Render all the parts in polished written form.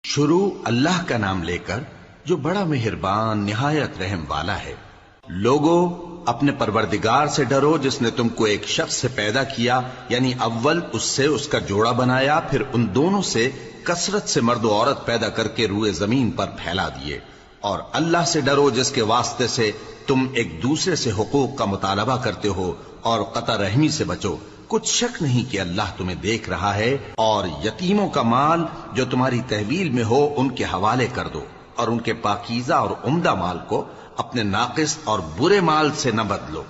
شروع اللہ کا نام لے کر جو بڑا مہربان نہایت رحم والا ہے۔ لوگو اپنے پروردگار سے ڈرو جس نے تم کو ایک شخص سے پیدا کیا، یعنی اول اس سے اس کا جوڑا بنایا، پھر ان دونوں سے کثرت سے مرد و عورت پیدا کر کے روئے زمین پر پھیلا دیے۔ اور اللہ سے ڈرو جس کے واسطے سے تم ایک دوسرے سے حقوق کا مطالبہ کرتے ہو، اور قطع رحمی سے بچو۔ کچھ شک نہیں کہ اللہ تمہیں دیکھ رہا ہے۔ اور یتیموں کا مال جو تمہاری تحویل میں ہو ان کے حوالے کر دو، اور ان کے پاکیزہ اور عمدہ مال کو اپنے ناقص اور برے مال سے نہ بدلو،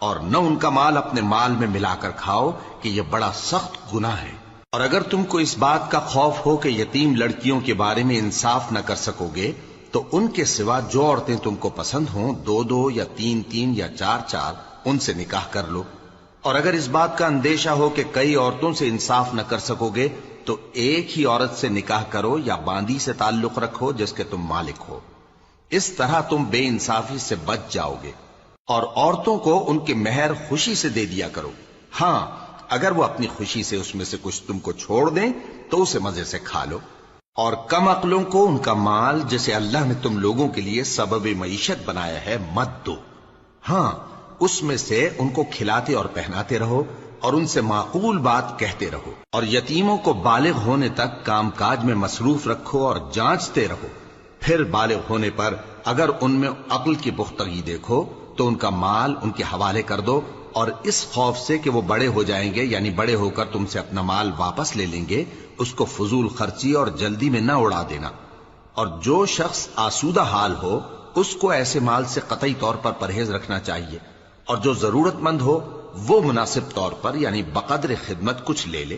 اور نہ ان کا مال اپنے مال میں ملا کر کھاؤ کہ یہ بڑا سخت گناہ ہے۔ اور اگر تم کو اس بات کا خوف ہو کہ یتیم لڑکیوں کے بارے میں انصاف نہ کر سکو گے تو ان کے سوا جو عورتیں تم کو پسند ہوں، دو دو یا تین تین یا چار چار ان سے نکاح کر لو۔ اور اگر اس بات کا اندیشہ ہو کہ کئی عورتوں سے انصاف نہ کر سکو گے تو ایک ہی عورت سے نکاح کرو یا باندی سے تعلق رکھو جس کے تم مالک ہو۔ اس طرح تم بے انصافی سے بچ جاؤ گے۔ اور عورتوں کو ان کے مہر خوشی سے دے دیا کرو، ہاں اگر وہ اپنی خوشی سے اس میں سے کچھ تم کو چھوڑ دیں تو اسے مزے سے کھا لو۔ اور کم عقلوں کو ان کا مال جسے اللہ نے تم لوگوں کے لیے سبب معیشت بنایا ہے مت دو، ہاں اس میں سے ان کو کھلاتے اور پہناتے رہو اور ان سے معقول بات کہتے رہو۔ اور یتیموں کو بالغ ہونے تک کام کاج میں مصروف رکھو اور جانچتے رہو، پھر بالغ ہونے پر اگر ان میں عقل کی پختگی دیکھو تو ان کا مال ان کے حوالے کر دو، اور اس خوف سے کہ وہ بڑے ہو جائیں گے، یعنی بڑے ہو کر تم سے اپنا مال واپس لے لیں گے، اس کو فضول خرچی اور جلدی میں نہ اڑا دینا۔ اور جو شخص آسودہ حال ہو اس کو ایسے مال سے قطعی طور پر پرہیز رکھنا چاہیے، اور جو ضرورت مند ہو وہ مناسب طور پر یعنی بقدر خدمت کچھ لے لے۔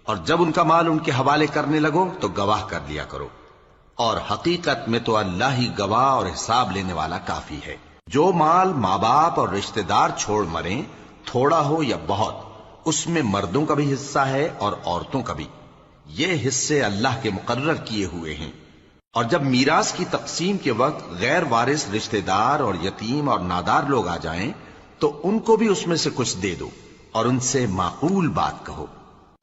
اور جب ان کا مال ان کے حوالے کرنے لگو تو گواہ کر لیا کرو، اور حقیقت میں تو اللہ ہی گواہ اور حساب لینے والا کافی ہے۔ جو مال ماں باپ اور رشتہ دار چھوڑ مریں، تھوڑا ہو یا بہت، اس میں مردوں کا بھی حصہ ہے اور عورتوں کا بھی، یہ حصے اللہ کے مقرر کیے ہوئے ہیں۔ اور جب میراث کی تقسیم کے وقت غیر وارث رشتہ دار اور یتیم اور نادار لوگ آ جائیں تو ان کو بھی اس میں سے کچھ دے دو اور ان سے معقول بات کہو۔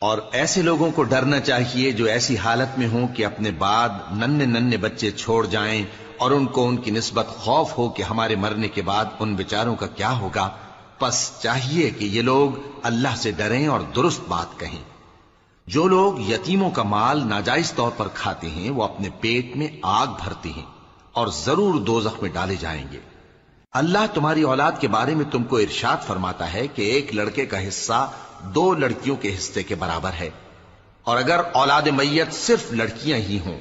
اور ایسے لوگوں کو ڈرنا چاہیے جو ایسی حالت میں ہوں کہ اپنے بعد ننھے ننھے بچے چھوڑ جائیں اور ان کو ان کی نسبت خوف ہو کہ ہمارے مرنے کے بعد ان بیچاروں کا کیا ہوگا۔ پس چاہیے کہ یہ لوگ اللہ سے ڈریں اور درست بات کہیں۔ جو لوگ یتیموں کا مال ناجائز طور پر کھاتے ہیں وہ اپنے پیٹ میں آگ بھرتے ہیں اور ضرور دوزخ میں ڈالے جائیں گے۔ اللہ تمہاری اولاد کے بارے میں تم کو ارشاد فرماتا ہے کہ ایک لڑکے کا حصہ دو لڑکیوں کے حصے کے برابر ہے، اور اگر اولاد میت صرف لڑکیاں ہی ہوں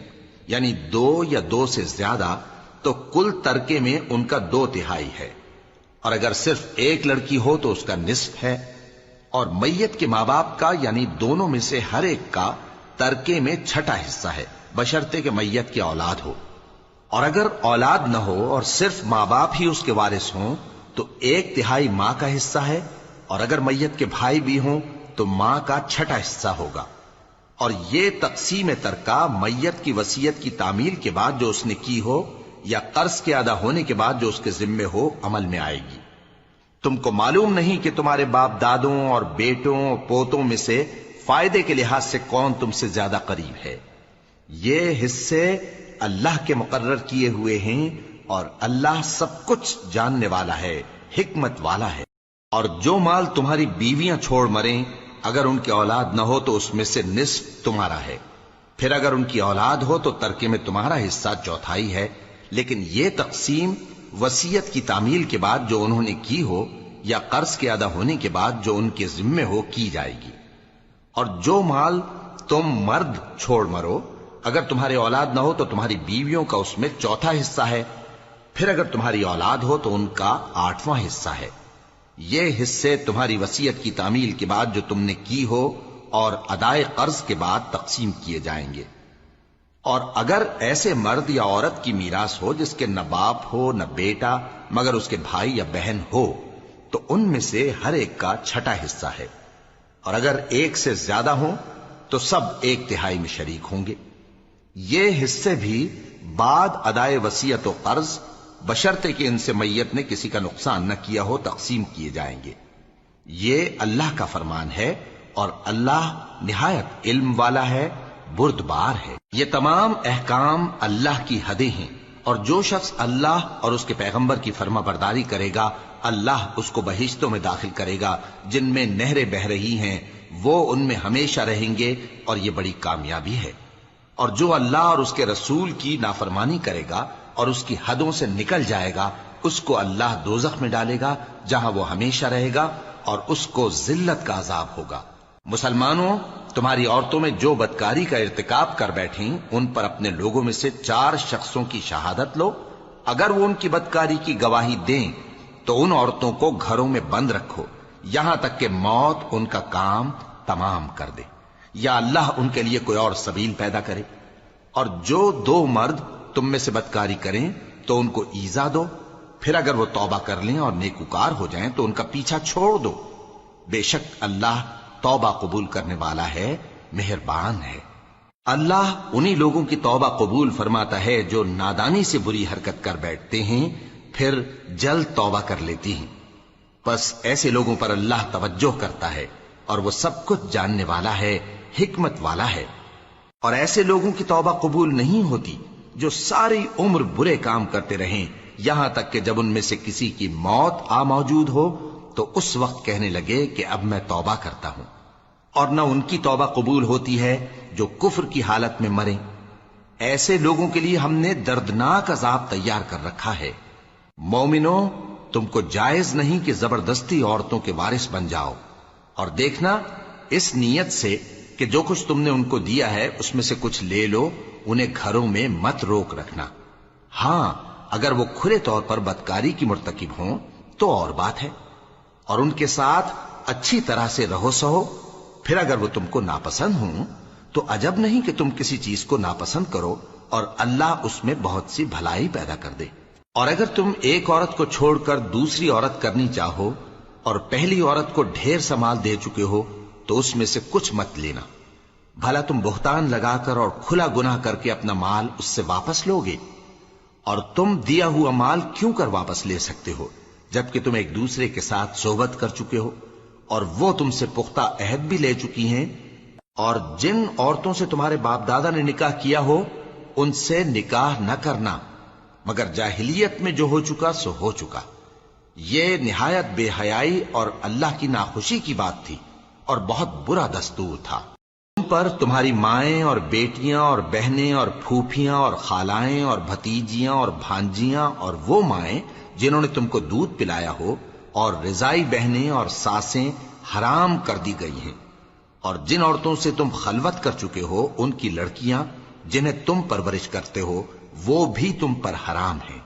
یعنی دو یا دو سے زیادہ تو کل ترکے میں ان کا 2/3 ہے، اور اگر صرف ایک لڑکی ہو تو اس کا نصف ہے، اور میت کے ماں باپ کا یعنی دونوں میں سے ہر ایک کا ترکے میں 6واں حصہ ہے، بشرطے کہ میت کی اولاد ہو۔ اور اگر اولاد نہ ہو اور صرف ماں باپ ہی اس کے وارث ہوں تو 1/3 ماں کا حصہ ہے، اور اگر میت کے بھائی بھی ہوں تو ماں کا 6واں حصہ ہوگا۔ اور یہ تقسیم ترکہ میت کی وصیت کی تعمیل کے بعد جو اس نے کی ہو یا قرض کے ادا ہونے کے بعد جو اس کے ذمے ہو عمل میں آئے گی۔ تم کو معلوم نہیں کہ تمہارے باپ دادوں اور بیٹوں اور پوتوں میں سے فائدے کے لحاظ سے کون تم سے زیادہ قریب ہے۔ یہ حصے اللہ کے مقرر کیے ہوئے ہیں، اور اللہ سب کچھ جاننے والا ہے، حکمت والا ہے۔ اور جو مال تمہاری بیویاں چھوڑ مریں اگر ان کی اولاد نہ ہو تو اس میں سے نصف تمہارا ہے، پھر اگر ان کی اولاد ہو تو ترکے میں تمہارا حصہ 1/4 ہے، لیکن یہ تقسیم وصیت کی تعمیل کے بعد جو انہوں نے کی ہو یا قرض کے ادا ہونے کے بعد جو ان کے ذمے ہو کی جائے گی۔ اور جو مال تم مرد چھوڑ مرو اگر تمہاری اولاد نہ ہو تو تمہاری بیویوں کا اس میں 1/4 حصہ ہے، پھر اگر تمہاری اولاد ہو تو ان کا 8واں حصہ ہے۔ یہ حصے تمہاری وصیت کی تعمیل کے بعد جو تم نے کی ہو اور ادائے قرض کے بعد تقسیم کیے جائیں گے۔ اور اگر ایسے مرد یا عورت کی میراث ہو جس کے نہ باپ ہو نہ بیٹا مگر اس کے بھائی یا بہن ہو تو ان میں سے ہر ایک کا 6واں حصہ ہے، اور اگر ایک سے زیادہ ہوں تو سب 1/3 میں شریک ہوں گے۔ یہ حصے بھی بعد ادائے وصیت و قرض بشرطے کہ ان سے میت نے کسی کا نقصان نہ کیا ہو تقسیم کیے جائیں گے۔ یہ اللہ کا فرمان ہے، اور اللہ نہایت علم والا ہے بردبار ہے۔ یہ تمام احکام اللہ کی حدیں ہیں، اور جو شخص اللہ اور اس کے پیغمبر کی فرما برداری کرے گا اللہ اس کو بہشتوں میں داخل کرے گا جن میں نہریں بہ رہی ہیں، وہ ان میں ہمیشہ رہیں گے، اور یہ بڑی کامیابی ہے۔ اور جو اللہ اور اس کے رسول کی نافرمانی کرے گا اور اس کی حدوں سے نکل جائے گا اس کو اللہ دوزخ میں ڈالے گا جہاں وہ ہمیشہ رہے گا، اور اس کو ذلت کا عذاب ہوگا۔ مسلمانوں، تمہاری عورتوں میں جو بدکاری کا ارتکاب کر بیٹھیں ان پر اپنے لوگوں میں سے 4 شخصوں کی شہادت لو۔ اگر وہ ان کی بدکاری کی گواہی دیں تو ان عورتوں کو گھروں میں بند رکھو یہاں تک کہ موت ان کا کام تمام کر دے، یا اللہ ان کے لیے کوئی اور سبیل پیدا کرے۔ اور جو 2 مرد تم میں سے بدکاری کریں تو ان کو ایذا دو، پھر اگر وہ توبہ کر لیں اور نیکوکار ہو جائیں تو ان کا پیچھا چھوڑ دو۔ بے شک اللہ توبہ قبول کرنے والا ہے، مہربان ہے۔ اللہ انہی لوگوں کی توبہ قبول فرماتا ہے جو نادانی سے بری حرکت کر بیٹھتے ہیں پھر جلد توبہ کر لیتی ہیں، بس ایسے لوگوں پر اللہ توجہ کرتا ہے اور وہ سب کچھ جاننے والا ہے، حکمت والا ہے۔ اور ایسے لوگوں کی توبہ قبول نہیں ہوتی جو ساری عمر برے کام کرتے رہیں یہاں تک کہ جب ان میں سے کسی کی موت آ موجود ہو تو اس وقت کہنے لگے کہ اب میں توبہ کرتا ہوں۔ اور نہ ان کی توبہ قبول ہوتی ہے جو کفر کی حالت میں مریں۔ ایسے لوگوں کے لیے ہم نے دردناک عذاب تیار کر رکھا ہے۔ مومنوں، تم کو جائز نہیں کہ زبردستی عورتوں کے وارث بن جاؤ، اور دیکھنا اس نیت سے کہ جو کچھ تم نے ان کو دیا ہے اس میں سے کچھ لے لو، انہیں گھروں میں مت روک رکھنا۔ ہاں، اگر وہ کھلے طور پر بدکاری کی مرتکب ہوں تو اور بات ہے، اور ان کے ساتھ اچھی طرح سے رہو سہو۔ پھر اگر وہ تم کو ناپسند ہوں تو عجب نہیں کہ تم کسی چیز کو ناپسند کرو اور اللہ اس میں بہت سی بھلائی پیدا کر دے۔ اور اگر تم ایک عورت کو چھوڑ کر دوسری عورت کرنی چاہو اور پہلی عورت کو ڈھیر سا مال دے چکے ہو تو اس میں سے کچھ مت لینا، بھلا تم بہتان لگا کر اور کھلا گناہ کر کے اپنا مال اس سے واپس لوگے؟ اور تم دیا ہوا مال کیوں کر واپس لے سکتے ہو جبکہ تم ایک دوسرے کے ساتھ صحبت کر چکے ہو اور وہ تم سے پختہ عہد بھی لے چکی ہیں؟ اور جن عورتوں سے تمہارے باپ دادا نے نکاح کیا ہو ان سے نکاح نہ کرنا مگر جاہلیت میں جو ہو چکا سو ہو چکا۔ یہ نہایت بے حیائی اور اللہ کی ناخوشی کی بات تھی اور بہت برا دستور تھا۔ تم پر تمہاری مائیں اور بیٹیاں اور بہنیں اور پھوپھیاں اور خالائیں اور بھتیجیاں اور بھانجیاں اور وہ مائیں جنہوں نے تم کو دودھ پلایا ہو اور رضائی بہنیں اور ساسیں حرام کر دی گئی ہیں، اور جن عورتوں سے تم خلوت کر چکے ہو ان کی لڑکیاں جنہیں تم پرورش کرتے ہو وہ بھی تم پر حرام ہیں۔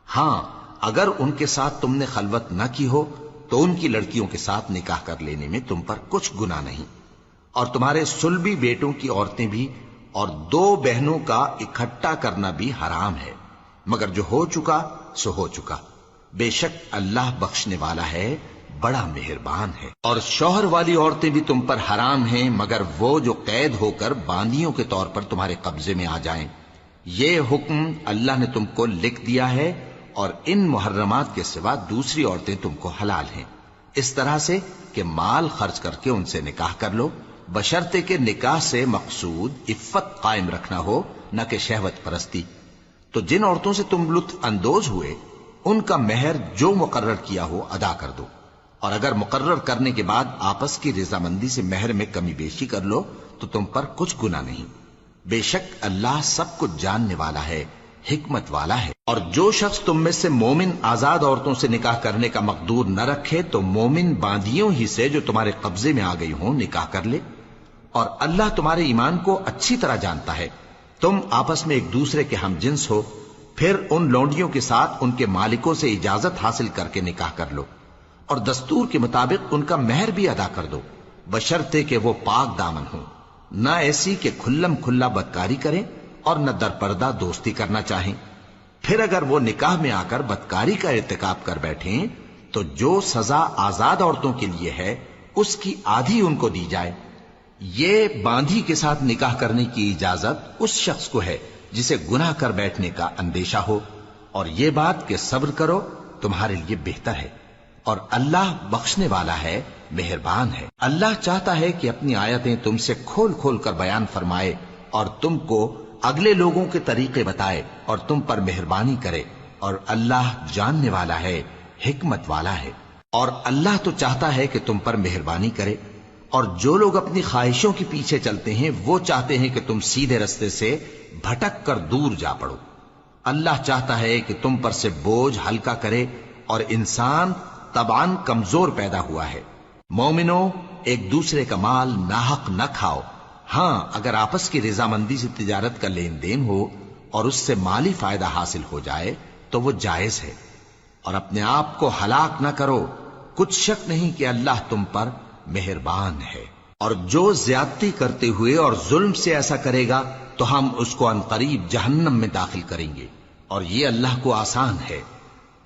ہاں، اگر ان کے ساتھ تم نے خلوت نہ کی ہو تو ان کی لڑکیوں کے ساتھ نکاح کر لینے میں تم پر کچھ گناہ نہیں۔ اور تمہارے صلبی بیٹوں کی عورتیں بھی اور 2 بہنوں کا اکٹھا کرنا بھی حرام ہے، مگر جو ہو چکا سو ہو چکا۔ بے شک اللہ بخشنے والا ہے، بڑا مہربان ہے۔ اور شوہر والی عورتیں بھی تم پر حرام ہیں مگر وہ جو قید ہو کر باندیوں کے طور پر تمہارے قبضے میں آ جائیں۔ یہ حکم اللہ نے تم کو لکھ دیا ہے، اور ان محرمات کے سوا دوسری عورتیں تم کو حلال ہیں، اس طرح سے کہ مال خرچ کر کے ان سے نکاح کر لو، بشرطے کہ نکاح سے مقصود عفت قائم رکھنا ہو نہ کہ شہوت پرستی۔ تو جن عورتوں سے تم لطف اندوز ہوئے ان کا مہر جو مقرر کیا ہو ادا کر دو، اور اگر مقرر کرنے کے بعد آپس کی رضامندی سے مہر میں کمی بیشی کر لو تو تم پر کچھ گناہ نہیں۔ بے شک اللہ سب کچھ جاننے والا ہے، حکمت والا ہے۔ اور جو شخص تم میں سے مومن آزاد عورتوں سے نکاح کرنے کا مقدور نہ رکھے تو مومن باندیوں ہی سے جو تمہارے قبضے میں آ گئی ہوں نکاح کر لے، اور اللہ تمہارے ایمان کو اچھی طرح جانتا ہے۔ تم آپس میں ایک دوسرے کے ہم جنس ہو، پھر ان لونڈیوں کے ساتھ ان کے مالکوں سے اجازت حاصل کر کے نکاح کر لو، اور دستور کے مطابق ان کا مہر بھی ادا کر دو، بشرطے کہ وہ پاک دامن ہوں، نہ ایسی کہ کھلم کھلا بدکاری کریں اور نہ درپردہ دوستی کرنا چاہیں۔ پھر اگر وہ نکاح میں آ کر بدکاری کا ارتکاب کر بیٹھیں تو جو سزا آزاد عورتوں کے لیے ہے اس کی آدھی ان کو دی جائے۔ یہ باندھی کے ساتھ نکاح کرنے کی اجازت اس شخص کو ہے جسے گناہ کر بیٹھنے کا اندیشہ ہو، اور یہ بات کہ صبر کرو تمہارے لیے بہتر ہے، اور اللہ بخشنے والا ہے، مہربان ہے۔ اللہ چاہتا ہے کہ اپنی آیتیں تم سے کھول کھول کر بیان فرمائے اور تم کو اگلے لوگوں کے طریقے بتائے اور تم پر مہربانی کرے، اور اللہ جاننے والا ہے، حکمت والا ہے۔ اور اللہ تو چاہتا ہے کہ تم پر مہربانی کرے، اور جو لوگ اپنی خواہشوں کے پیچھے چلتے ہیں وہ چاہتے ہیں کہ تم سیدھے رستے سے بھٹک کر دور جا پڑو۔ اللہ چاہتا ہے کہ تم پر سے بوجھ ہلکا کرے، اور انسان طبعاً کمزور پیدا ہوا ہے۔ مومنو، ایک دوسرے کا مال ناحق نہ کھاؤ۔ ہاں، اگر آپس کی رضامندی سے تجارت کا لین دین ہو اور اس سے مالی فائدہ حاصل ہو جائے تو وہ جائز ہے، اور اپنے آپ کو ہلاک نہ کرو، کچھ شک نہیں کہ اللہ تم پر مہربان ہے۔ اور جو زیادتی کرتے ہوئے اور ظلم سے ایسا کرے گا تو ہم اس کو عنقریب جہنم میں داخل کریں گے، اور یہ اللہ کو آسان ہے۔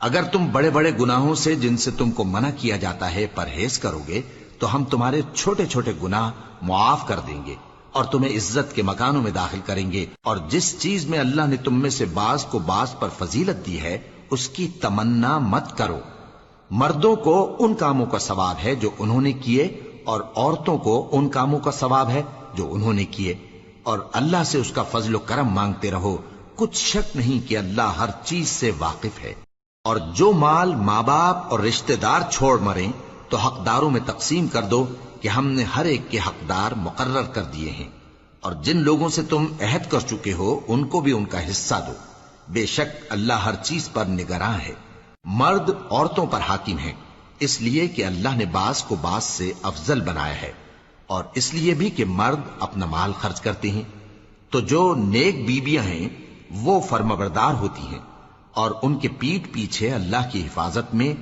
اگر تم بڑے بڑے گناہوں سے جن سے تم کو منع کیا جاتا ہے پرہیز کرو گے تو ہم تمہارے چھوٹے چھوٹے گناہ معاف کر دیں گے اور تمہیں عزت کے مکانوں میں داخل کریں گے۔ اور جس چیز میں اللہ نے تم میں سے بعض کو بعض پر فضیلت دی ہے اس کی تمنا مت کرو۔ مردوں کو ان کاموں کا ثواب ہے جو انہوں نے کیے، اور عورتوں کو ان کاموں کا ثواب ہے جو انہوں نے کیے، اور اللہ سے اس کا فضل و کرم مانگتے رہو، کچھ شک نہیں کہ اللہ ہر چیز سے واقف ہے۔ اور جو مال ماں باپ اور رشتہ دار چھوڑ مریں تو حقداروں میں تقسیم کر دو کہ ہم نے ہر ایک کے حقدار مقرر کر دیے ہیں، اور جن لوگوں سے تم عہد کر چکے ہو ان کو بھی ان کا حصہ دو، بے شک اللہ ہر چیز پر نگراں ہے۔ مرد عورتوں پر حاکم ہیں، اس لیے کہ اللہ نے بعض کو بعض سے افضل بنایا ہے، اور اس لیے بھی کہ مرد اپنا مال خرچ کرتے ہیں، تو جو نیک بیویاں ہیں وہ فرمانبردار ہوتی ہیں، اور ان کے پیٹھ پیچھے اللہ کی حفاظت میں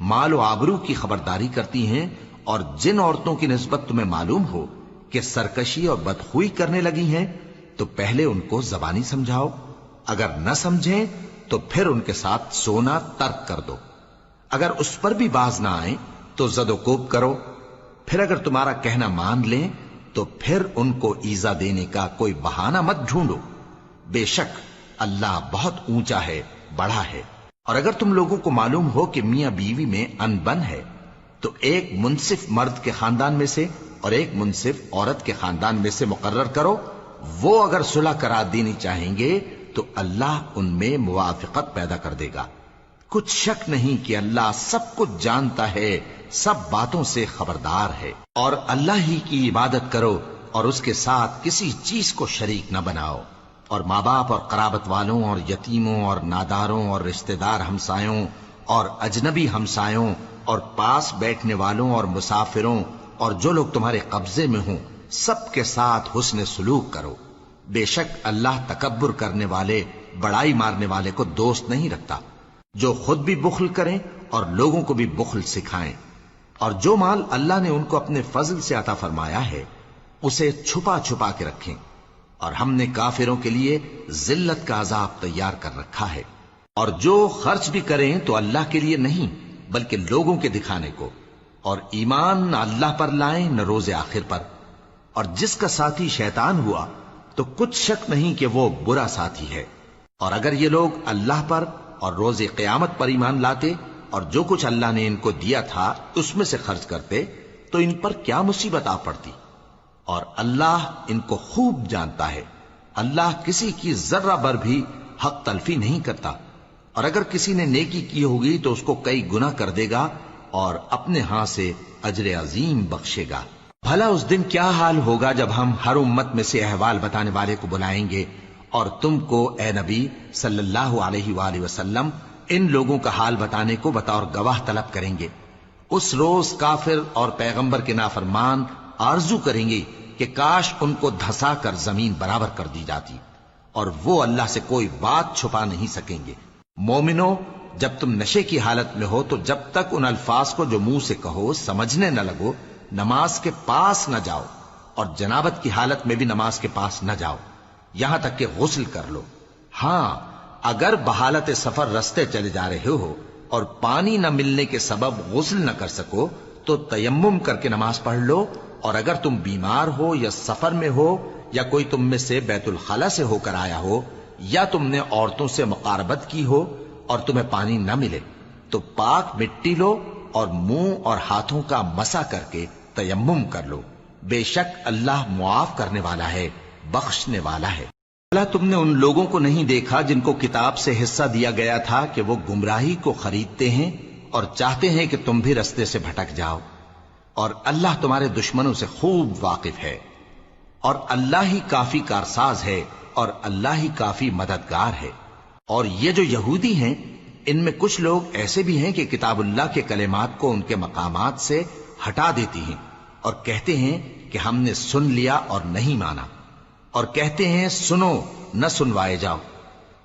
مال و آبرو کی خبرداری کرتی ہیں۔ اور جن عورتوں کی نسبت تمہیں معلوم ہو کہ سرکشی اور بدخوئی کرنے لگی ہیں تو پہلے ان کو زبانی سمجھاؤ، اگر نہ سمجھیں تو پھر ان کے ساتھ سونا ترک کر دو۔ اگر اس پر بھی باز نہ آئیں تو زد و کوب کرو، پھر اگر تمہارا کہنا مان لیں تو پھر ان کو ایذا دینے کا کوئی بہانہ مت ڈھونڈو، بے شک اللہ بہت اونچا ہے، بڑا ہے۔ اور اگر تم لوگوں کو معلوم ہو کہ میاں بیوی میں انبن ہے تو ایک منصف مرد کے خاندان میں سے اور ایک منصف عورت کے خاندان میں سے مقرر کرو، وہ اگر صلح کرا دینی چاہیں گے تو اللہ ان میں موافقت پیدا کر دے گا۔ کچھ شک نہیں کہ اللہ سب کچھ جانتا ہے، سب باتوں سے خبردار ہے۔ اور اللہ ہی کی عبادت کرو اور اس کے ساتھ کسی چیز کو شریک نہ بناؤ، اور ماں باپ اور قرابت والوں اور یتیموں اور ناداروں اور رشتہ دار ہمسایوں اور اجنبی ہمسایوں اور پاس بیٹھنے والوں اور مسافروں اور جو لوگ تمہارے قبضے میں ہوں سب کے ساتھ حسن سلوک کرو، بے شک اللہ تکبر کرنے والے، بڑائی مارنے والے کو دوست نہیں رکھتا۔ جو خود بھی بخل کریں اور لوگوں کو بھی بخل سکھائیں، اور جو مال اللہ نے ان کو اپنے فضل سے عطا فرمایا ہے اسے چھپا چھپا کے رکھیں، اور ہم نے کافروں کے لیے ذلت کا عذاب تیار کر رکھا ہے۔ اور جو خرچ بھی کریں تو اللہ کے لیے نہیں بلکہ لوگوں کے دکھانے کو، اور ایمان نہ اللہ پر لائیں نہ روز آخر پر۔ اور جس کا ساتھی شیطان ہوا تو کچھ شک نہیں کہ وہ برا ساتھی ہے۔ اور اگر یہ لوگ اللہ پر اور روز قیامت پر ایمان لاتے اور جو کچھ اللہ نے ان کو دیا تھا اس میں سے خرچ کرتے تو ان پر کیا مصیبت آ پڑتی، اور اللہ ان کو خوب جانتا ہے۔ اللہ کسی کی ذرہ بر بھی حق تلفی نہیں کرتا، اور اگر کسی نے نیکی کی ہوگی تو اس کو کئی گنا کر دے گا اور اپنے ہاں سے اجر عظیم بخشے گا۔ بھلا اس دن کیا حال ہوگا جب ہم ہر امت میں سے احوال بتانے والے کو بلائیں گے اور تم کو اے نبی صلی اللہ علیہ وآلہ وسلم ان لوگوں کا حال بتانے کو بطور گواہ طلب کریں گے۔ اس روز کافر اور پیغمبر کے نافرمان آرزو کریں گے کہ کاش ان کو دھسا کر زمین برابر کر دی جاتی، اور وہ اللہ سے کوئی بات چھپا نہیں سکیں گے۔ مومنو، جب تم نشے کی حالت میں ہو تو جب تک ان الفاظ کو جو منہ سے کہو سمجھنے نہ لگو نماز کے پاس نہ جاؤ، اور جنابت کی حالت میں بھی نماز کے پاس نہ جاؤ یہاں تک کہ غسل کر لو۔ ہاں، اگر بحالت سفر رستے چلے جا رہے ہو اور پانی نہ ملنے کے سبب غسل نہ کر سکو تو تیمم کر کے نماز پڑھ لو، اور اگر تم بیمار ہو یا سفر میں ہو یا کوئی تم میں سے بیت الخلا سے ہو کر آیا ہو یا تم نے عورتوں سے مقاربت کی ہو اور تمہیں پانی نہ ملے تو پاک مٹی لو اور منہ اور ہاتھوں کا مسح کر کے تیمم کر لو، بے شک اللہ معاف کرنے والا ہے، بخشنے والا ہے۔ بھلا تم نے ان لوگوں کو نہیں دیکھا جن کو کتاب سے حصہ دیا گیا تھا کہ وہ گمراہی کو خریدتے ہیں اور چاہتے ہیں کہ تم بھی رستے سے بھٹک جاؤ، اور اللہ تمہارے دشمنوں سے خوب واقف ہے، اور اللہ ہی کافی کارساز ہے، اور اللہ ہی کافی مددگار ہے۔ اور یہ جو یہودی ہیں، ان میں کچھ لوگ ایسے بھی ہیں کہ کتاب اللہ کے کلمات کو ان کے مقامات سے ہٹا دیتی ہیں اور کہتے ہیں کہ ہم نے سن لیا اور نہیں مانا، اور کہتے ہیں سنو نہ سنوائے جاؤ،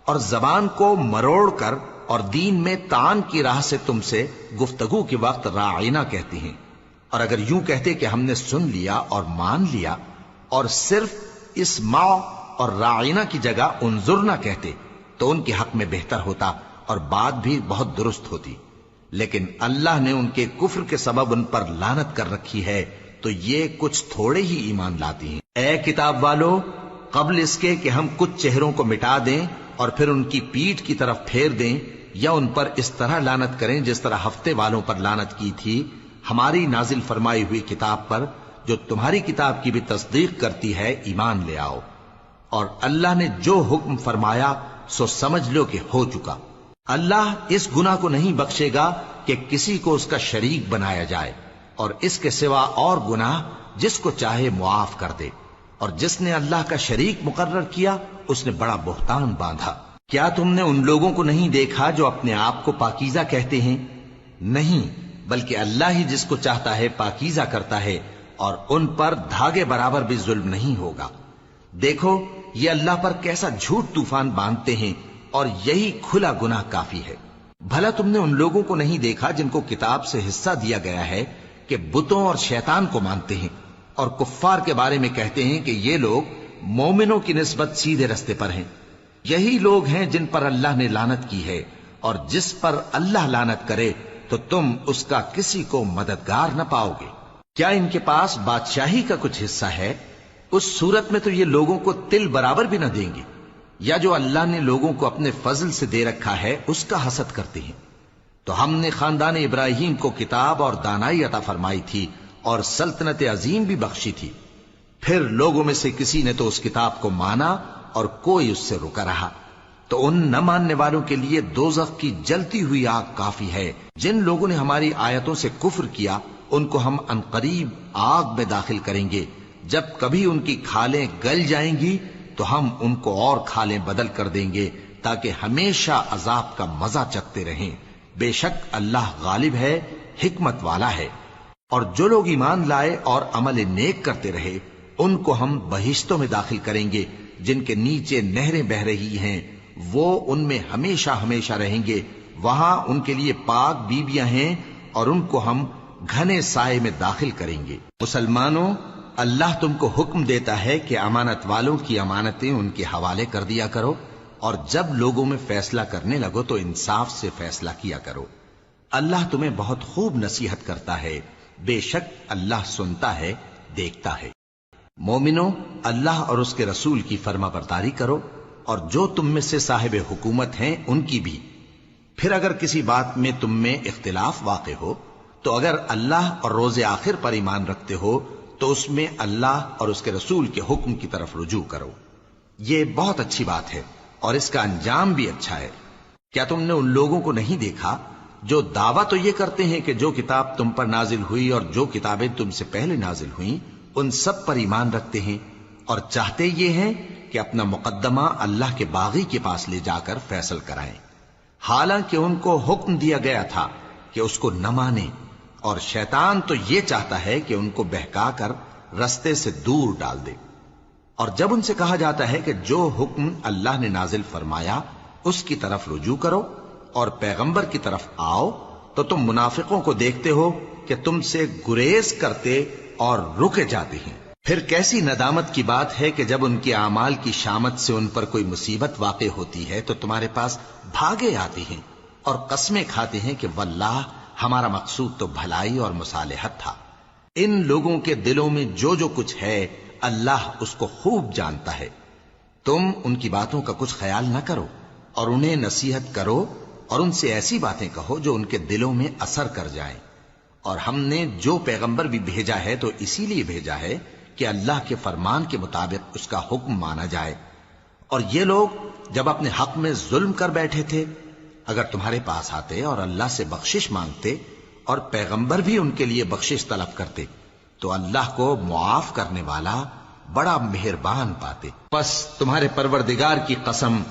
اور زبان کو مروڑ کر اور دین میں طعن کی راہ سے تم سے گفتگو کے وقت راعینا کہتی ہیں۔ اور اگر یوں کہتے کہ ہم نے سن لیا اور مان لیا، اور صرف اسمع اور راعینا کی جگہ انظرنا کہتے، تو ان کے حق میں بہتر ہوتا اور بات بھی بہت درست ہوتی۔ لیکن اللہ نے ان کے کفر کے سبب ان پر لعنت کر رکھی ہے، تو یہ کچھ تھوڑے ہی ایمان لاتی ہیں۔ اے کتاب والو، قبل اس کے کہ ہم کچھ چہروں کو مٹا دیں اور پھر ان کی پیٹھ کی طرف پھیر دیں یا ان پر اس طرح لعنت کریں جس طرح ہفتے والوں پر لعنت کی تھی، ہماری نازل فرمائی ہوئی کتاب پر جو تمہاری کتاب کی بھی تصدیق کرتی ہے ایمان لے آؤ۔ اور اللہ نے جو حکم فرمایا سو سمجھ لو کہ ہو چکا۔ اللہ اس گناہ کو نہیں بخشے گا کہ کسی کو اس کا شریک بنایا جائے، اور اس کے سوا اور گناہ جس کو چاہے معاف کر دے، اور جس نے اللہ کا شریک مقرر کیا اس نے بڑا بہتان باندھا۔ کیا تم نے ان لوگوں کو نہیں دیکھا جو اپنے آپ کو پاکیزہ کہتے ہیں؟ نہیں، بلکہ اللہ ہی جس کو چاہتا ہے پاکیزہ کرتا ہے، اور ان پر دھاگے برابر بھی ظلم نہیں ہوگا۔ دیکھو یہ اللہ پر کیسا جھوٹ طوفان باندھتے ہیں، اور یہی کھلا گناہ کافی ہے۔ بھلا تم نے ان لوگوں کو نہیں دیکھا جن کو کتاب سے حصہ دیا گیا ہے کہ بتوں اور شیطان کو مانتے ہیں، اور کفار کے بارے میں کہتے ہیں کہ یہ لوگ مومنوں کی نسبت سیدھے رستے پر ہیں۔ یہی لوگ ہیں جن پر اللہ نے لعنت کی ہے، اور جس پر اللہ لعنت کرے تو تم اس کا کسی کو مددگار نہ پاؤ گے۔ کیا ان کے پاس بادشاہی کا کچھ حصہ ہے؟ اس صورت میں تو یہ لوگوں کو تل برابر بھی نہ دیں گے، یا جو اللہ نے لوگوں کو اپنے فضل سے دے رکھا ہے اس کا حسد کرتے ہیں۔ تو ہم نے خاندان ابراہیم کو کتاب اور دانائی عطا فرمائی تھی اور سلطنت عظیم بھی بخشی تھی۔ پھر لوگوں میں سے کسی نے تو اس کتاب کو مانا اور کوئی اس سے رکا رہا، تو ان نہ ماننے والوں کے لیے دوزخ کی جلتی ہوئی آگ کافی ہے۔ جن لوگوں نے ہماری آیتوں سے کفر کیا ان کو ہم عنقریب آگ میں داخل کریں گے۔ جب کبھی ان کی کھالیں گل جائیں گی تو ہم ان کو اور کھالیں بدل کر دیں گے تاکہ ہمیشہ عذاب کا مزہ چکھتے رہیں۔ بے شک اللہ غالب ہے، حکمت والا ہے۔ اور جو لوگ ایمان لائے اور عمل نیک کرتے رہے ان کو ہم بہشتوں میں داخل کریں گے جن کے نیچے نہریں بہ رہی ہیں، وہ ان میں ہمیشہ ہمیشہ رہیں گے۔ وہاں ان کے لیے پاک بیویاں ہیں اور ان کو ہم گھنے سائے میں داخل کریں گے۔ مسلمانوں، اللہ تم کو حکم دیتا ہے کہ امانت والوں کی امانتیں ان کے حوالے کر دیا کرو، اور جب لوگوں میں فیصلہ کرنے لگو تو انصاف سے فیصلہ کیا کرو۔ اللہ تمہیں بہت خوب نصیحت کرتا ہے، بے شک اللہ سنتا ہے، دیکھتا ہے۔ مومنوں، اللہ اور اس کے رسول کی فرما برداری کرو، اور جو تم میں سے صاحب حکومت ہیں ان کی بھی۔ پھر اگر کسی بات میں تم میں اختلاف واقع ہو تو اگر اللہ اور روز آخر پر ایمان رکھتے ہو تو اس میں اللہ اور اس کے رسول کے حکم کی طرف رجوع کرو۔ یہ بہت اچھی بات ہے اور اس کا انجام بھی اچھا ہے۔ کیا تم نے ان لوگوں کو نہیں دیکھا جو دعویٰ تو یہ کرتے ہیں کہ جو کتاب تم پر نازل ہوئی اور جو کتابیں تم سے پہلے نازل ہوئیں ان سب پر ایمان رکھتے ہیں، اور چاہتے یہ ہیں کہ اپنا مقدمہ اللہ کے باغی کے پاس لے جا کر فیصل کرائیں، حالانکہ ان کو حکم دیا گیا تھا کہ اس کو نہ مانیں، اور شیطان تو یہ چاہتا ہے کہ ان کو بہکا کر رستے سے دور ڈال دے۔ اور جب ان سے کہا جاتا ہے کہ جو حکم اللہ نے نازل فرمایا اس کی طرف رجوع کرو اور پیغمبر کی طرف آؤ، تو تم منافقوں کو دیکھتے ہو کہ تم سے گریز کرتے اور رکے جاتے ہیں۔ پھر کیسی ندامت کی بات ہے کہ جب ان کے اعمال کی شامت سے ان پر کوئی مصیبت واقع ہوتی ہے تو تمہارے پاس بھاگے آتے ہیں اور قسمیں کھاتے ہیں کہ واللہ ہمارا مقصود تو بھلائی اور مصالحت تھا۔ ان لوگوں کے دلوں میں جو جو کچھ ہے اللہ اس کو خوب جانتا ہے۔ تم ان کی باتوں کا کچھ خیال نہ کرو اور انہیں نصیحت کرو اور ان سے ایسی باتیں کہو جو ان کے دلوں میں اثر کر جائیں۔ اور ہم نے جو پیغمبر بھی بھیجا ہے تو اسی لیے بھیجا ہے کہ اللہ کے فرمان کے مطابق اس کا حکم مانا جائے. اور یہ لوگ جب اپنے حق میں ظلم کر بیٹھے تھے، اگر تمہارے پاس آتے اور اللہ سے بخشش مانگتے اور پیغمبر بھی ان کے لیے بخشش طلب کرتے تو اللہ کو معاف کرنے والا بڑا مہربان پاتے. پس تمہارے پروردگار کی قسم،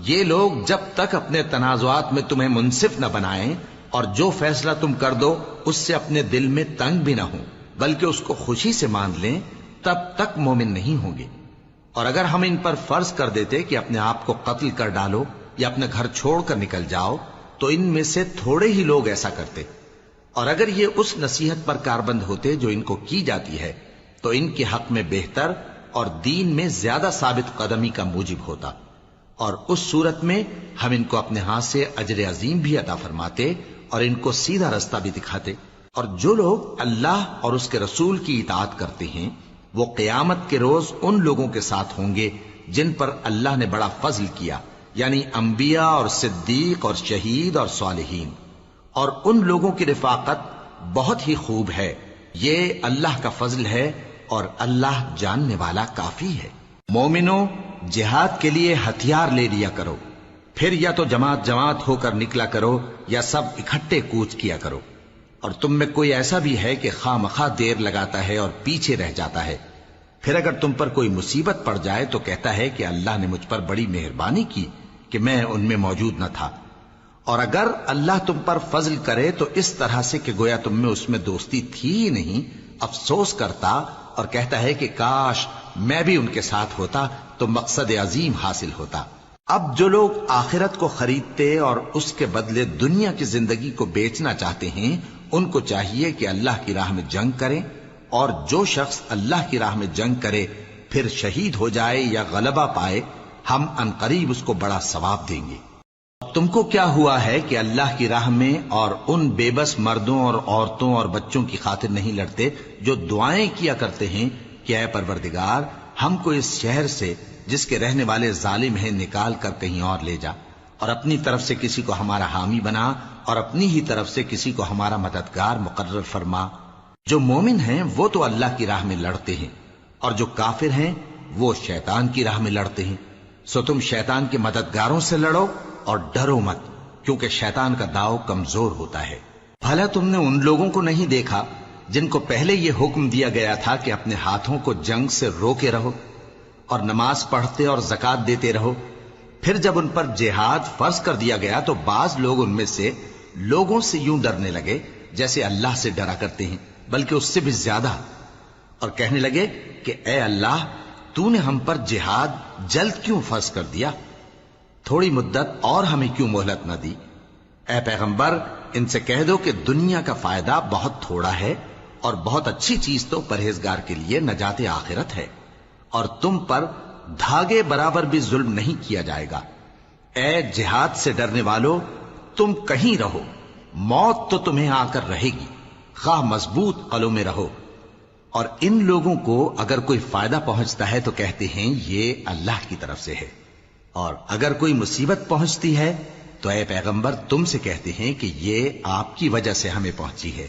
یہ لوگ جب تک اپنے تنازعات میں تمہیں منصف نہ بنائیں اور جو فیصلہ تم کر دو اس سے اپنے دل میں تنگ بھی نہ ہوں بلکہ اس کو خوشی سے مان لیں، تب تک مومن نہیں ہوں گے. اور اگر ہم ان پر فرض کر دیتے کہ اپنے آپ کو قتل کر ڈالو یا اپنے گھر چھوڑ کر نکل جاؤ تو ان میں سے تھوڑے ہی لوگ ایسا کرتے. اور اگر یہ اس نصیحت پر کاربند ہوتے جو ان کو کی جاتی ہے تو ان کے حق میں بہتر اور دین میں زیادہ ثابت قدمی کا موجب ہوتا. اور اس صورت میں ہم ان کو اپنے ہاتھ سے اجر عظیم بھی عطا فرماتے اور ان کو سیدھا رستہ بھی دکھاتے. اور جو لوگ اللہ اور اس کے رسول کی اطاعت کرتے ہیں وہ قیامت کے روز ان لوگوں کے ساتھ ہوں گے جن پر اللہ نے بڑا فضل کیا، یعنی انبیاء اور صدیق اور شہید اور صالحین. اور ان لوگوں کی رفاقت بہت ہی خوب ہے. یہ اللہ کا فضل ہے اور اللہ جاننے والا کافی ہے. مومنوں، جہاد کے لیے ہتھیار لے لیا کرو، پھر یا تو جماعت جماعت ہو کر نکلا کرو یا سب اکٹھے کوچ کیا کرو. اور تم میں کوئی ایسا بھی ہے کہ خواہ مخواہ دیر لگاتا ہے اور پیچھے رہ جاتا ہے، پھر اگر تم پر کوئی مصیبت پڑ جائے تو کہتا ہے کہ اللہ نے مجھ پر بڑی مہربانی کی کہ میں ان میں موجود نہ تھا. اور اگر اللہ تم پر فضل کرے تو اس طرح سے کہ گویا تم میں اس میں دوستی تھی ہی نہیں، افسوس کرتا اور کہتا ہے کہ کاش میں بھی ان کے ساتھ ہوتا تو مقصد عظیم حاصل ہوتا. اب جو لوگ آخرت کو خریدتے اور اس کے بدلے دنیا کی زندگی کو بیچنا چاہتے ہیں ان کو چاہیے کہ اللہ کی راہ میں جنگ کریں، اور جو شخص اللہ کی راہ میں جنگ کرے پھر شہید ہو جائے یا غلبہ پائے ہم عنقریب اس کو بڑا ثواب دیں گے. تم کو کیا ہوا ہے کہ اللہ کی راہ میں اور ان بے بس مردوں اور عورتوں اور بچوں کی خاطر نہیں لڑتے جو دعائیں کیا کرتے ہیں کہ اے پروردگار ہم کو اس شہر سے جس کے رہنے والے ظالم ہیں نکال کر کہیں اور لے جا، اور اپنی طرف سے کسی کو ہمارا حامی بنا اور اپنی ہی طرف سے کسی کو ہمارا مددگار مقرر فرما. جو مومن ہیں وہ تو اللہ کی راہ میں لڑتے ہیں اور جو کافر ہیں وہ شیطان کی راہ میں لڑتے ہیں. سو تم شیطان کے مددگاروں سے لڑو اور ڈرو مت، کیونکہ شیطان کا داؤ کمزور ہوتا ہے. بھلا تم نے ان لوگوں کو نہیں دیکھا جن کو پہلے یہ حکم دیا گیا تھا کہ اپنے ہاتھوں کو جنگ سے روکے رہو اور نماز پڑھتے اور زکات دیتے رہو؟ پھر جب ان پر جہاد فرض کر دیا گیا تو بعض لوگ ان میں سے لوگوں سے یوں ڈرنے لگے جیسے اللہ سے ڈرا کرتے ہیں، بلکہ اس سے بھی زیادہ، اور کہنے لگے کہ اے اللہ تو نے ہم پر جہاد جلد کیوں فرض کر دیا؟ تھوڑی مدت اور ہمیں کیوں مہلت نہ دی؟ اے پیغمبر ان سے کہہ دو کہ دنیا کا فائدہ بہت تھوڑا ہے اور بہت اچھی چیز تو پرہیزگار کے لیے نجات آخرت ہے، اور تم پر دھاگے برابر بھی ظلم نہیں کیا جائے گا. اے جہاد سے ڈرنے والو، تم کہیں رہو، موت تو تمہیں آ کر رہے گی، خواہ مضبوط قلعوں میں رہو. اور ان لوگوں کو اگر کوئی فائدہ پہنچتا ہے تو کہتے ہیں یہ اللہ کی طرف سے ہے، اور اگر کوئی مصیبت پہنچتی ہے تو اے پیغمبر تم سے کہتے ہیں کہ یہ آپ کی وجہ سے ہمیں پہنچی ہے.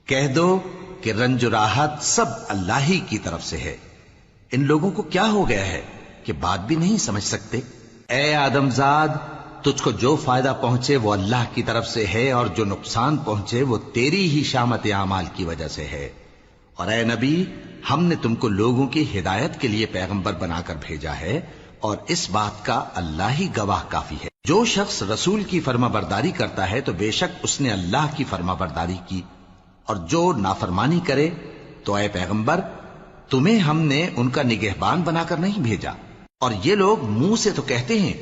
کہہ دو کہ رنج و راحت سب اللہ ہی کی طرف سے ہے. ان لوگوں کو کیا ہو گیا ہے کہ بات بھی نہیں سمجھ سکتے؟ اے آدم زاد، تجھ کو جو فائدہ پہنچے وہ اللہ کی طرف سے ہے، اور جو نقصان پہنچے وہ تیری ہی شامت اعمال کی وجہ سے ہے. اور اے نبی، ہم نے تم کو لوگوں کی ہدایت کے لیے پیغمبر بنا کر بھیجا ہے، اور اس بات کا اللہ ہی گواہ کافی ہے. جو شخص رسول کی فرما برداری کرتا ہے تو بے شک اس نے اللہ کی فرما برداری کی، اور جو نافرمانی کرے تو اے پیغمبر تمہیں ہم نے ان کا نگہبان بنا کر نہیں بھیجا. اور یہ لوگ منہ سے تو کہتے ہیں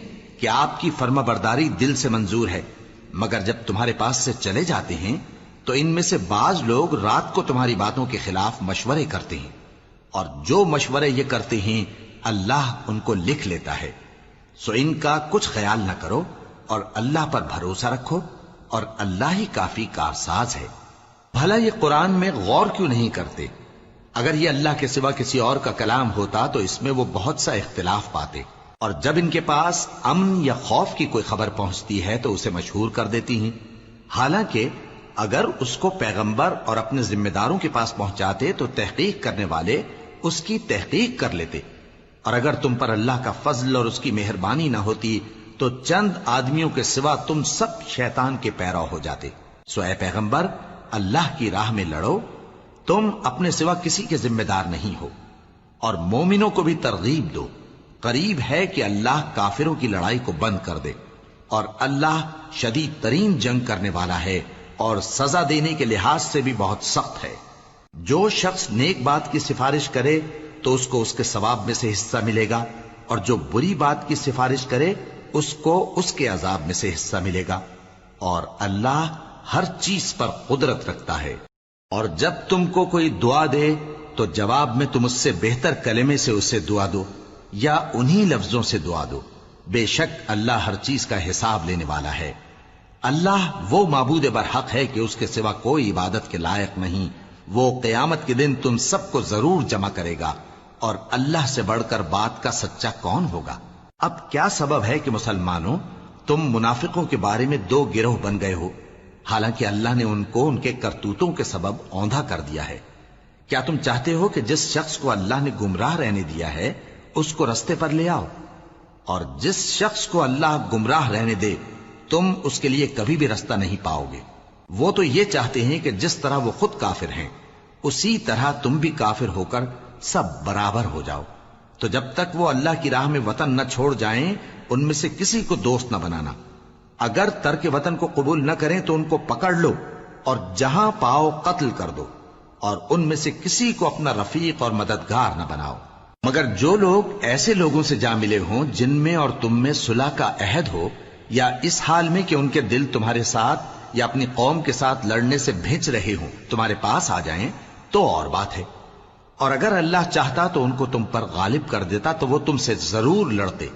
کہ آپ کی فرما برداری دل سے منظور ہے، مگر جب تمہارے پاس سے چلے جاتے ہیں تو ان میں سے بعض لوگ رات کو تمہاری باتوں کے خلاف مشورے کرتے ہیں، اور جو مشورے یہ کرتے ہیں اللہ ان کو لکھ لیتا ہے. سو ان کا کچھ خیال نہ کرو اور اللہ پر بھروسہ رکھو، اور اللہ ہی کافی کارساز ہے. بھلا یہ قرآن میں غور کیوں نہیں کرتے؟ اگر یہ اللہ کے سوا کسی اور کا کلام ہوتا تو اس میں وہ بہت سا اختلاف پاتے، اور جب ان کے پاس امن یا خوف کی کوئی خبر پہنچتی ہے تو اسے مشہور کر دیتی ہیں. حالانکہ اگر اس کو پیغمبر اور اپنے ذمہ داروں کے پاس پہنچاتے تو تحقیق کرنے والے اس کی تحقیق کر لیتے، اور اگر تم پر اللہ کا فضل اور اس کی مہربانی نہ ہوتی تو چند آدمیوں کے سوا تم سب شیطان کے پیرو ہو جاتے۔ سو اے پیغمبر، اللہ کی راہ میں لڑو، تم اپنے سوا کسی کے ذمہ دار نہیں ہو، اور مومنوں کو بھی ترغیب دو، قریب ہے کہ اللہ کافروں کی لڑائی کو بند کر دے، اور اللہ شدید ترین جنگ کرنے والا ہے اور سزا دینے کے لحاظ سے بھی بہت سخت ہے۔ جو شخص نیک بات کی سفارش کرے تو اس کو اس کے ثواب میں سے حصہ ملے گا، اور جو بری بات کی سفارش کرے اس کو اس کے عذاب میں سے حصہ ملے گا، اور اللہ ہر چیز پر قدرت رکھتا ہے۔ اور جب تم کو کوئی دعا دے تو جواب میں تم اس سے بہتر کلمے سے اسے دعا دو یا انہی لفظوں سے دعا دو، بے شک اللہ ہر چیز کا حساب لینے والا ہے۔ اللہ وہ معبود برحق ہے کہ اس کے سوا کوئی عبادت کے لائق نہیں، وہ قیامت کے دن تم سب کو ضرور جمع کرے گا، اور اللہ سے بڑھ کر بات کا سچا کون ہوگا؟ اب کیا سبب ہے کہ مسلمانوں تم منافقوں کے بارے میں دو گروہ بن گئے ہو، حالانکہ اللہ نے ان کو ان کے کرتوتوں کے سبب اوندھا کر دیا ہے؟ کیا تم چاہتے ہو کہ جس شخص کو اللہ نے گمراہ رہنے دیا ہے اس کو رستے پر لے آؤ، اور جس شخص کو اللہ گمراہ رہنے دے تم اس کے لیے کبھی بھی رستہ نہیں پاؤ گے؟ وہ تو یہ چاہتے ہیں کہ جس طرح وہ خود کافر ہیں اسی طرح تم بھی کافر ہو کر سب برابر ہو جاؤ۔ تو جب تک وہ اللہ کی راہ میں وطن نہ چھوڑ جائیں ان میں سے کسی کو دوست نہ بنانا، اگر ترک وطن کو قبول نہ کریں تو ان کو پکڑ لو اور جہاں پاؤ قتل کر دو، اور ان میں سے کسی کو اپنا رفیق اور مددگار نہ بناؤ، مگر جو لوگ ایسے لوگوں سے جا ملے ہوں جن میں اور تم میں صلح کا عہد ہو، یا اس حال میں کہ ان کے دل تمہارے ساتھ یا اپنی قوم کے ساتھ لڑنے سے بھیج رہے ہوں تمہارے پاس آ جائیں تو اور بات ہے، اور اگر اللہ چاہتا تو ان کو تم پر غالب کر دیتا تو وہ تم سے ضرور لڑتے۔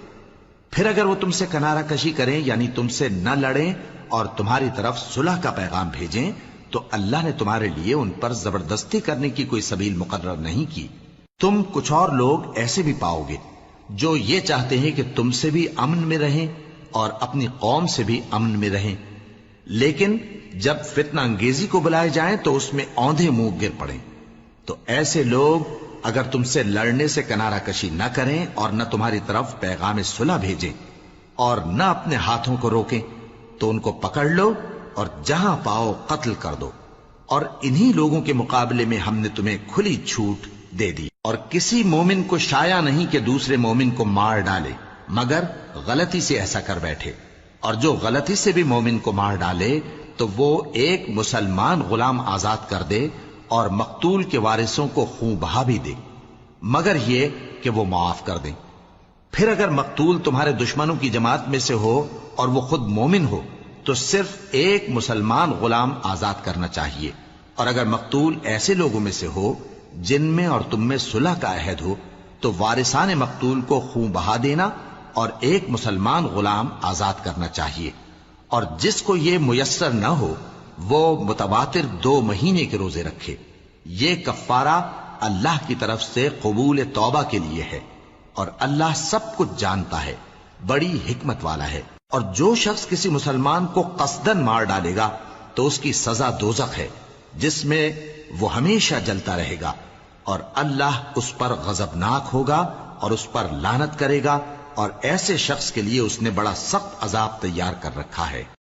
پھر اگر وہ تم سے کنارہ کشی کریں یعنی تم سے نہ لڑیں اور تمہاری طرف صلح کا پیغام بھیجیں تو اللہ نے تمہارے لیے ان پر زبردستی کرنے کی کوئی سبیل مقرر نہیں کی۔ تم کچھ اور لوگ ایسے بھی پاؤ گے جو یہ چاہتے ہیں کہ تم سے بھی امن میں رہیں اور اپنی قوم سے بھی امن میں رہیں، لیکن جب فتنہ انگیزی کو بلائے جائیں تو اس میں اوندھے منہ گر پڑیں۔ تو ایسے لوگ اگر تم سے لڑنے سے کنارہ کشی نہ کریں اور نہ تمہاری طرف پیغام صلح بھیجیں اور نہ اپنے ہاتھوں کو روکیں تو ان کو پکڑ لو اور جہاں پاؤ قتل کر دو، اور انہی لوگوں کے مقابلے میں ہم نے تمہیں کھلی چھوٹ دے دی۔ اور کسی مومن کو شایع نہیں کہ دوسرے مومن کو مار ڈالے مگر غلطی سے ایسا کر بیٹھے، اور جو غلطی سے بھی مومن کو مار ڈالے تو وہ ایک مسلمان غلام آزاد کر دے اور مقتول کے وارثوں کو خون بہا بھی دے، مگر یہ کہ وہ معاف کر دیں۔ پھر اگر مقتول تمہارے دشمنوں کی جماعت میں سے ہو اور وہ خود مومن ہو تو صرف ایک مسلمان غلام آزاد کرنا چاہیے، اور اگر مقتول ایسے لوگوں میں سے ہو جن میں اور تم میں صلح کا عہد ہو تو وارثان مقتول کو خون بہا دینا اور ایک مسلمان غلام آزاد کرنا چاہیے، اور جس کو یہ میسر نہ ہو وہ متواتر 2 مہینے کے روزے رکھے۔ یہ کفارہ اللہ کی طرف سے قبول توبہ کے لیے ہے، اور اللہ سب کچھ جانتا ہے، بڑی حکمت والا ہے۔ اور جو شخص کسی مسلمان کو قصدن مار ڈالے گا تو اس کی سزا دوزخ ہے جس میں وہ ہمیشہ جلتا رہے گا، اور اللہ اس پر غضبناک ہوگا اور اس پر لعنت کرے گا، اور ایسے شخص کے لیے اس نے بڑا سخت عذاب تیار کر رکھا ہے۔